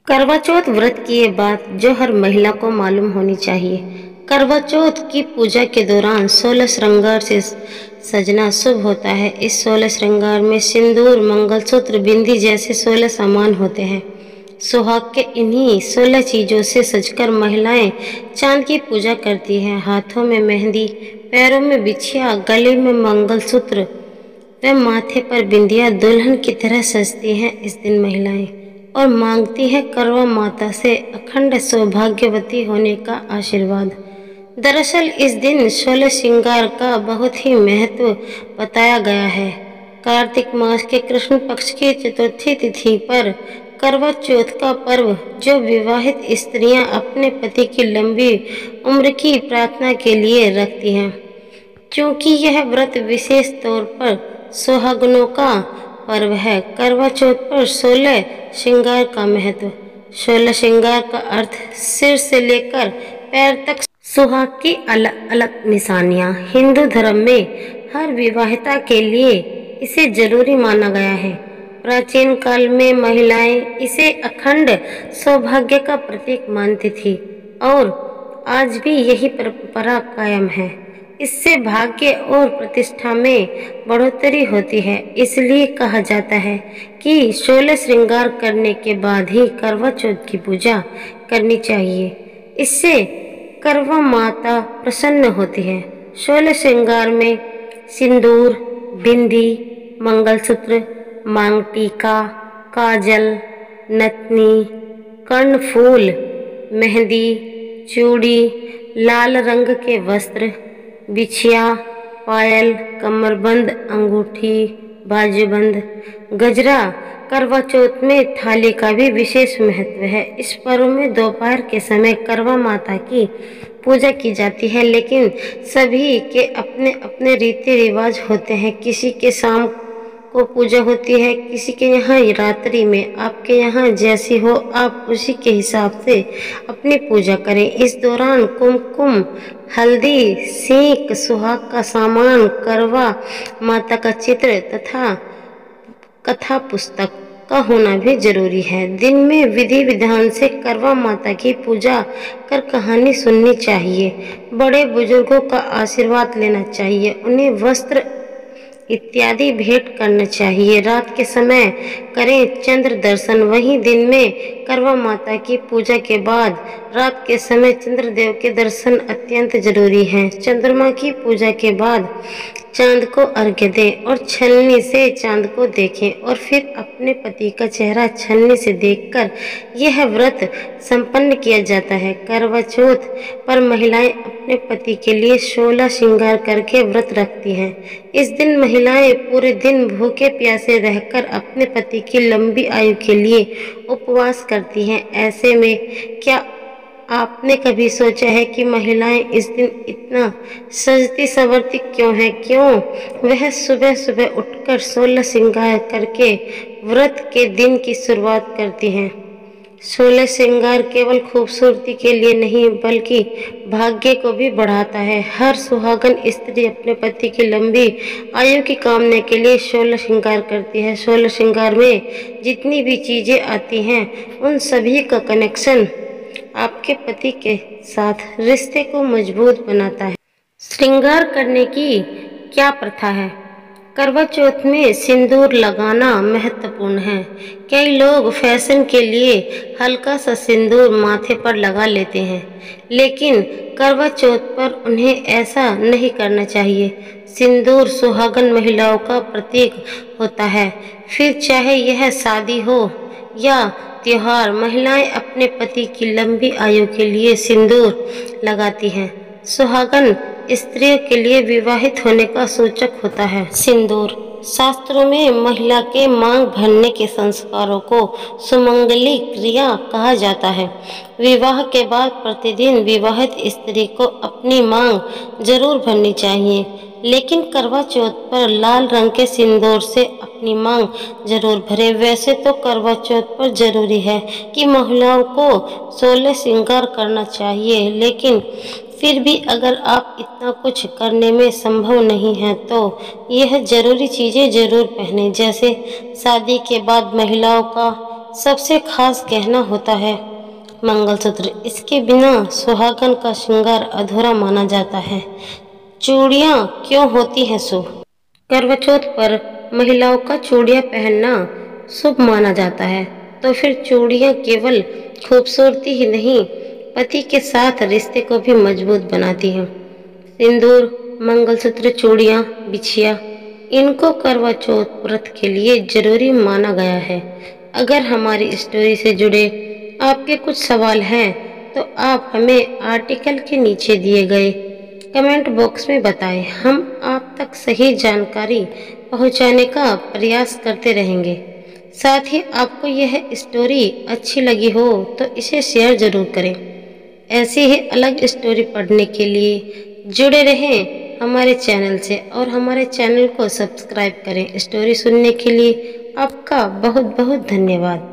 करवा चौथ व्रत की ये बात जो हर महिला को मालूम होनी चाहिए। करवा चौथ की पूजा के दौरान 16 श्रृंगार से सजना शुभ होता है। इस 16 श्रृंगार में सिंदूर, मंगलसूत्र, बिंदी जैसे 16 सामान होते हैं। सुहाग के इन्हीं 16 चीजों से सजकर महिलाएं चांद की पूजा करती हैं। हाथों में मेहंदी, पैरों में बिछिया, गले में मंगलसूत्र व माथे पर बिंदिया दुल्हन की तरह सजती हैं। इस दिन महिलाएं और मांगती है करवा माता से अखंड सौभाग्यवती होने का आशीर्वाद। दरअसल इस दिन 16 श्रृंगार का बहुत ही महत्व बताया गया है। कार्तिक मास के कृष्ण पक्ष की चतुर्थी तिथि पर करवा चौथ का पर्व, जो विवाहित स्त्रियां अपने पति की लंबी उम्र की प्रार्थना के लिए रखती हैं। क्योंकि यह व्रत विशेष तौर पर सुहागनों का पर्व है। करवा चौथ पर 16 श्रृंगार का महत्व। 16 श्रृंगार का अर्थ सिर से लेकर पैर तक सुहाग की अलग अलग निशानियां। हिंदू धर्म में हर विवाहिता के लिए इसे जरूरी माना गया है। प्राचीन काल में महिलाएं इसे अखंड सौभाग्य का प्रतीक मानती थी और आज भी यही परंपरा कायम है। इससे भाग्य और प्रतिष्ठा में बढ़ोतरी होती है। इसलिए कहा जाता है कि 16 श्रृंगार करने के बाद ही करवा चौथ की पूजा करनी चाहिए। इससे करवा माता प्रसन्न होती है। 16 श्रृंगार में सिंदूर, बिंदी, मंगलसूत्र, मांग टीका, काजल, नथनी, कर्णफूल, मेहंदी, चूड़ी, लाल रंग के वस्त्र, बिछिया, पायल, कमरबंद, अंगूठी, बाजूबंद, गजरा। करवा चौथ में थाली का भी विशेष महत्व है। इस पर्व में दोपहर के समय करवा माता की पूजा की जाती है, लेकिन सभी के अपने अपने रीति रिवाज होते हैं। किसी के शाम को पूजा होती है, किसी के यहाँ रात्रि में। आपके यहाँ जैसी हो आप उसी के हिसाब से अपनी पूजा करें। इस दौरान कुमकुम, हल्दी, सीख, सुहाग का सामान, करवा माता का चित्र तथा कथा पुस्तक का होना भी जरूरी है। दिन में विधि विधान से करवा माता की पूजा कर कहानी सुननी चाहिए। बड़े बुजुर्गों का आशीर्वाद लेना चाहिए। उन्हें वस्त्र इत्यादि भेंट करना चाहिए। रात के समय करें चंद्र दर्शन। वहीं दिन में करवा माता की पूजा के बाद रात के समय चंद्रदेव के दर्शन अत्यंत जरूरी हैं। चंद्रमा की पूजा के बाद चांद को अर्घ्य दें और छलनी से चांद को देखें और फिर अपने पति का चेहरा छलनी से देखकर यह व्रत संपन्न किया जाता है। करवा चौथ पर महिलाएं अपने पति के लिए 16 श्रृंगार करके व्रत रखती हैं। इस दिन महिलाएं पूरे दिन भूखे प्यासे रहकर अपने पति की लंबी आयु के लिए उपवास करती हैं। ऐसे में क्या आपने कभी सोचा है कि महिलाएं इस दिन इतना सजती संवरती क्यों हैं? क्यों वह सुबह सुबह उठकर 16 श्रृंगार करके व्रत के दिन की शुरुआत करती हैं? 16 श्रृंगार केवल खूबसूरती के लिए नहीं बल्कि भाग्य को भी बढ़ाता है। हर सुहागन स्त्री अपने पति की लंबी आयु की कामना के लिए 16 श्रृंगार करती है। 16 श्रृंगार में जितनी भी चीजें आती हैं उन सभी का कनेक्शन आपके पति के साथ रिश्ते को मजबूत बनाता है। श्रृंगार करने की क्या प्रथा है? करवा चौथ में सिंदूर लगाना महत्वपूर्ण है। कई लोग फैशन के लिए हल्का सा सिंदूर माथे पर लगा लेते हैं, लेकिन करवा चौथ पर उन्हें ऐसा नहीं करना चाहिए। सिंदूर सुहागन महिलाओं का प्रतीक होता है। फिर चाहे यह शादी हो या त्योहार, महिलाएं अपने पति की लंबी आयु के लिए सिंदूर लगाती हैं। सुहागन स्त्रियों के लिए विवाहित होने का सूचक होता है। सिंदूर शास्त्रों में महिला के मांग भरने के संस्कारों को सुमंगली क्रिया कहा जाता है। विवाह के बाद प्रतिदिन विवाहित स्त्री को अपनी मांग जरूर भरनी चाहिए, लेकिन करवा चौथ पर लाल रंग के सिंदूर से अपनी मांग जरूर भरे। वैसे तो करवा चौथ पर जरूरी है कि महिलाओं को 16 श्रृंगार करना चाहिए, लेकिन फिर भी अगर आप इतना कुछ करने में संभव नहीं है तो यह जरूरी चीजें जरूर पहने। जैसे शादी के बाद महिलाओं का सबसे खास गहना होता है मंगलसूत्र। इसके बिना सुहागन का श्रृंगार अधूरा माना जाता है। चूड़ियाँ क्यों होती हैं शुभ? करवा चौथ पर महिलाओं का चूड़ियाँ पहनना शुभ माना जाता है। तो फिर चूड़ियाँ केवल खूबसूरती ही नहीं, पति के साथ रिश्ते को भी मजबूत बनाती हैं। सिंदूर, मंगलसूत्र, चूड़ियाँ, बिछिया, इनको करवा चौथ व्रत के लिए जरूरी माना गया है। अगर हमारी स्टोरी से जुड़े आपके कुछ सवाल हैं तो आप हमें आर्टिकल के नीचे दिए गए कमेंट बॉक्स में बताएं। हम आप तक सही जानकारी पहुंचाने का प्रयास करते रहेंगे। साथ ही आपको यह स्टोरी अच्छी लगी हो तो इसे शेयर जरूर करें। ऐसी ही अलग स्टोरी पढ़ने के लिए जुड़े रहें हमारे चैनल से और हमारे चैनल को सब्सक्राइब करें। स्टोरी सुनने के लिए आपका बहुत बहुत धन्यवाद।